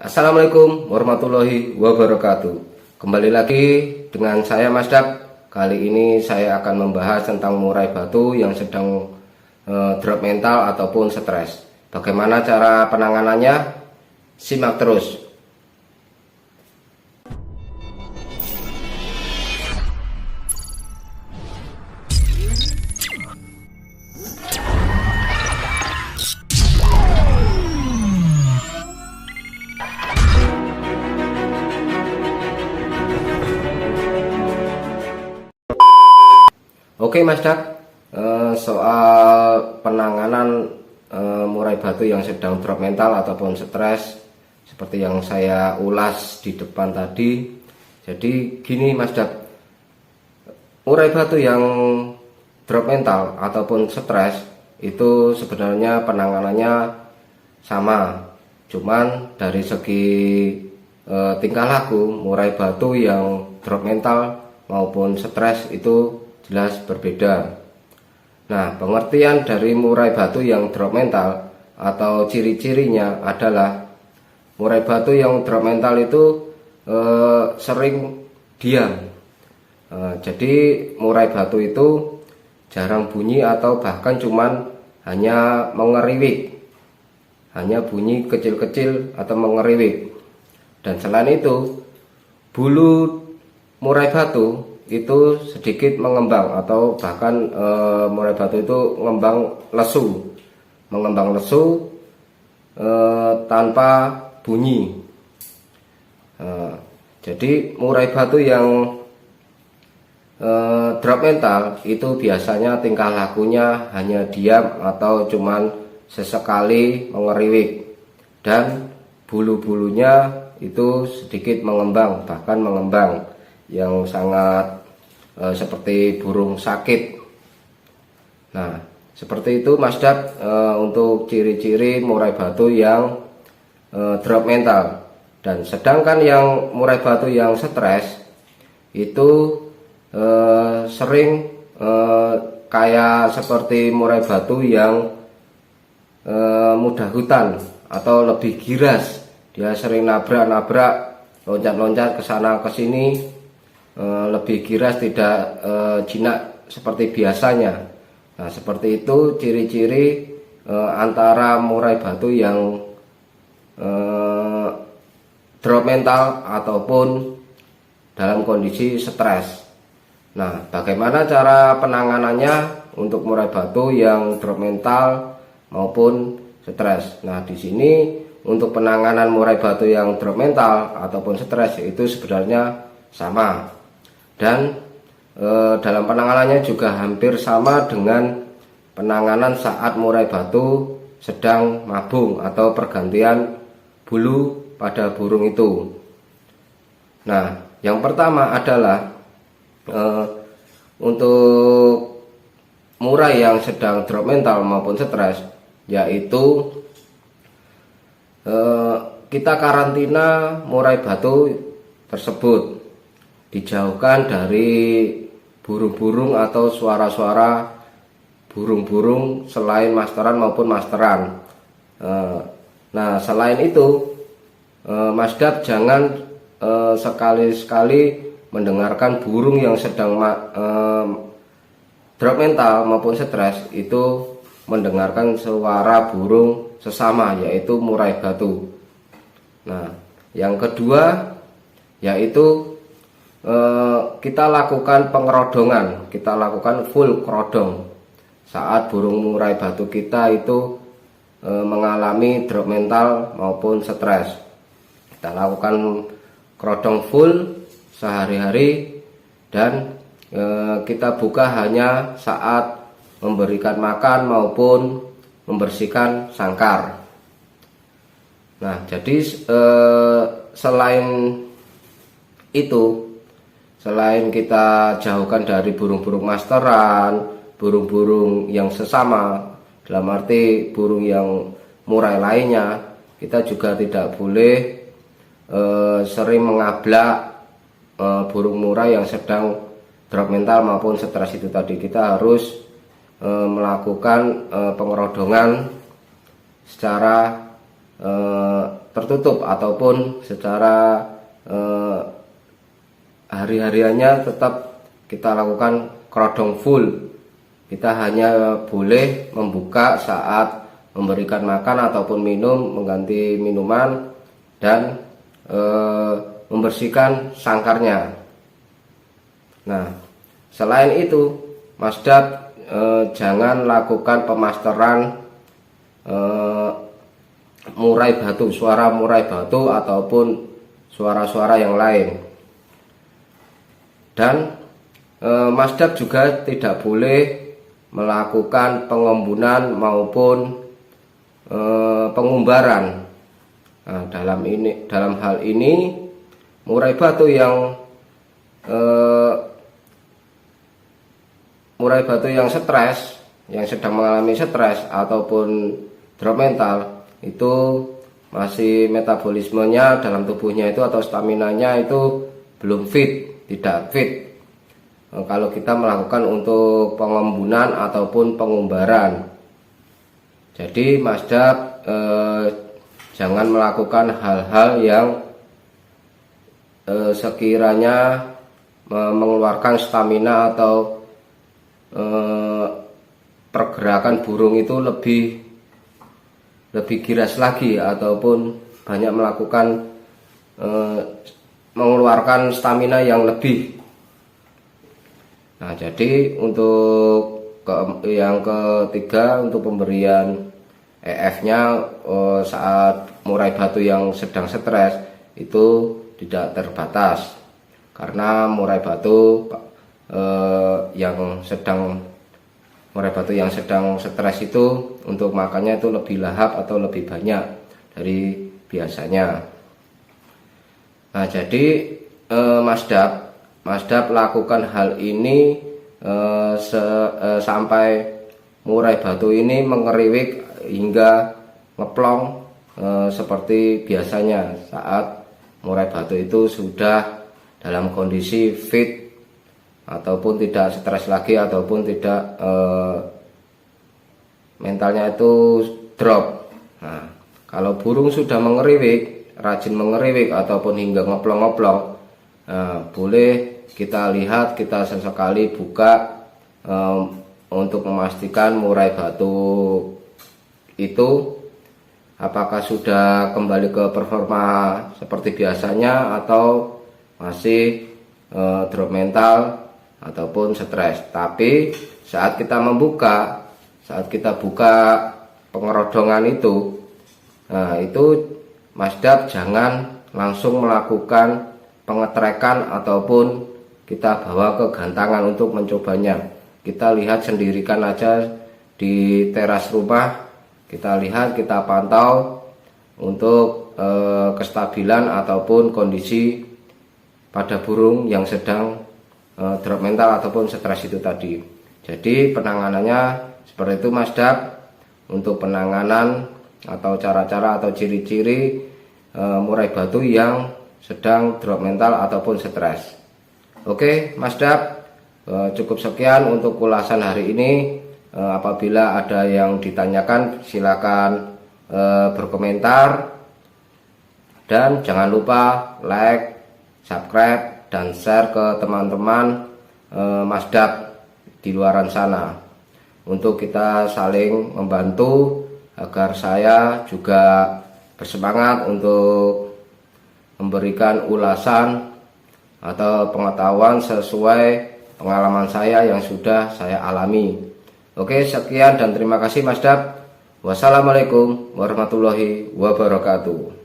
Assalamualaikum warahmatullahi wabarakatuh. Kembali lagi dengan saya Mas Dap. Kali ini saya akan membahas tentang murai batu yang sedang drop mental ataupun stres. Bagaimana cara penanganannya? Simak terus. Oke Mas Dak, soal penanganan murai batu yang sedang drop mental ataupun stres, seperti yang saya ulas di depan tadi. Jadi gini Mas Dak, murai batu yang drop mental ataupun stres itu sebenarnya penanganannya sama, cuman dari segi tingkah laku murai batu yang drop mental maupun stres itu jelas berbeda. Nah, pengertian dari murai batu yang drop mental atau ciri-cirinya adalah murai batu yang drop mental itu sering diam. Jadi murai batu itu jarang bunyi atau bahkan cuman hanya mengeriwik, hanya bunyi kecil-kecil atau mengeriwik. Dan selain itu, bulu murai batu itu sedikit mengembang atau bahkan murai batu itu mengembang lesu tanpa bunyi. Jadi murai batu yang drop mental itu biasanya tingkah lakunya hanya diam atau cuman sesekali mengeriwik, dan bulu-bulunya itu sedikit mengembang, bahkan mengembang yang sangat seperti burung sakit. Nah, seperti itu Mas Dap untuk ciri-ciri murai batu yang drop mental. Dan sedangkan yang murai batu yang stres itu sering kayak seperti murai batu yang mudah hutan atau lebih giras. Dia sering nabrak-nabrak, loncat-loncat ke sana ke sini, lebih giras, tidak jinak seperti biasanya. Nah, seperti itu ciri-ciri antara murai batu yang drop mental ataupun dalam kondisi stres. Nah, bagaimana cara penanganannya untuk murai batu yang drop mental maupun stres? Nah, di sini untuk penanganan murai batu yang drop mental ataupun stres itu sebenarnya sama. Dan dalam penanganannya juga hampir sama dengan penanganan saat murai batu sedang mabung atau pergantian bulu pada burung itu. Nah, yang pertama adalah untuk murai yang sedang drop mental maupun stres, yaitu kita karantina murai batu tersebut, dijauhkan dari burung-burung atau suara-suara burung-burung selain masteran maupun masteran. Nah, selain itu Mas Dap jangan sekali-sekali mendengarkan burung yang sedang drop mental maupun stres itu mendengarkan suara burung sesama, yaitu murai batu. Nah, yang kedua yaitu kita lakukan pengerodongan, kita lakukan full kerodong saat burung murai batu kita itu mengalami drop mental maupun stres. Kita lakukan kerodong full sehari-hari, dan kita buka hanya saat memberikan makan maupun membersihkan sangkar. Nah, jadi selain itu, selain kita jauhkan dari burung-burung masteran, burung-burung yang sesama, dalam arti burung yang murai lainnya, kita juga tidak boleh sering mengablak burung murai yang sedang drop mental maupun stres itu tadi. Kita harus melakukan pengerodongan secara tertutup ataupun secara hari-hariannya tetap kita lakukan kerodong full. Kita hanya boleh membuka saat memberikan makan ataupun minum, mengganti minuman, dan membersihkan sangkarnya. Nah, selain itu Mas Dap jangan lakukan pemasteran murai batu, suara murai batu ataupun suara-suara yang lain. Dan Mas Dap juga tidak boleh melakukan pengembunan maupun pengumbaran. Nah, dalam hal ini murai batu yang stres, yang sedang mengalami stres ataupun drop mental, itu masih metabolismenya dalam tubuhnya itu atau staminanya itu belum fit, tidak fit. Kalau kita melakukan untuk pengembunan ataupun pengumbaran. Jadi Mas Dap jangan melakukan hal-hal yang sekiranya mengeluarkan stamina atau pergerakan burung itu lebih giras lagi, ataupun banyak melakukan mengeluarkan stamina yang lebih. Nah, jadi untuk yang ketiga, untuk pemberian EF-nya saat murai batu yang sedang stres itu tidak terbatas, karena murai batu yang sedang stres itu untuk makannya itu lebih lahap atau lebih banyak dari biasanya. Nah, jadi Mas Dap lakukan hal ini sampai murai batu ini mengeriwik hingga ngeplong seperti biasanya saat murai batu itu sudah dalam kondisi fit ataupun tidak stres lagi, ataupun tidak mentalnya itu drop. Nah, kalau burung sudah mengeriwik, rajin mengeriwik ataupun hingga ngeplong-ngeplong, boleh kita lihat, kita sesekali buka untuk memastikan murai batu itu apakah sudah kembali ke performa seperti biasanya atau masih drop mental ataupun stres. Tapi saat kita buka pengerodongan itu, nah itu Mas Dap jangan langsung melakukan pengetrekan ataupun kita bawa ke gantangan untuk mencobanya. Kita lihat sendirikan aja di teras rumah, kita lihat, kita pantau untuk kestabilan ataupun kondisi pada burung yang sedang drop mental ataupun stres itu tadi. Jadi penanganannya seperti itu Mas Dap, untuk penanganan atau cara-cara atau ciri-ciri murai batu yang sedang drop mental ataupun stres. Oke Mas Dap, cukup sekian untuk ulasan hari ini. Apabila ada yang ditanyakan silakan berkomentar, dan jangan lupa like, subscribe, dan share ke teman-teman Mas Dap di luaran sana, untuk kita saling membantu agar saya juga bersemangat untuk memberikan ulasan atau pengetahuan sesuai pengalaman saya yang sudah saya alami. Oke, sekian dan terima kasih Mas Dap. Wassalamualaikum warahmatullahi wabarakatuh.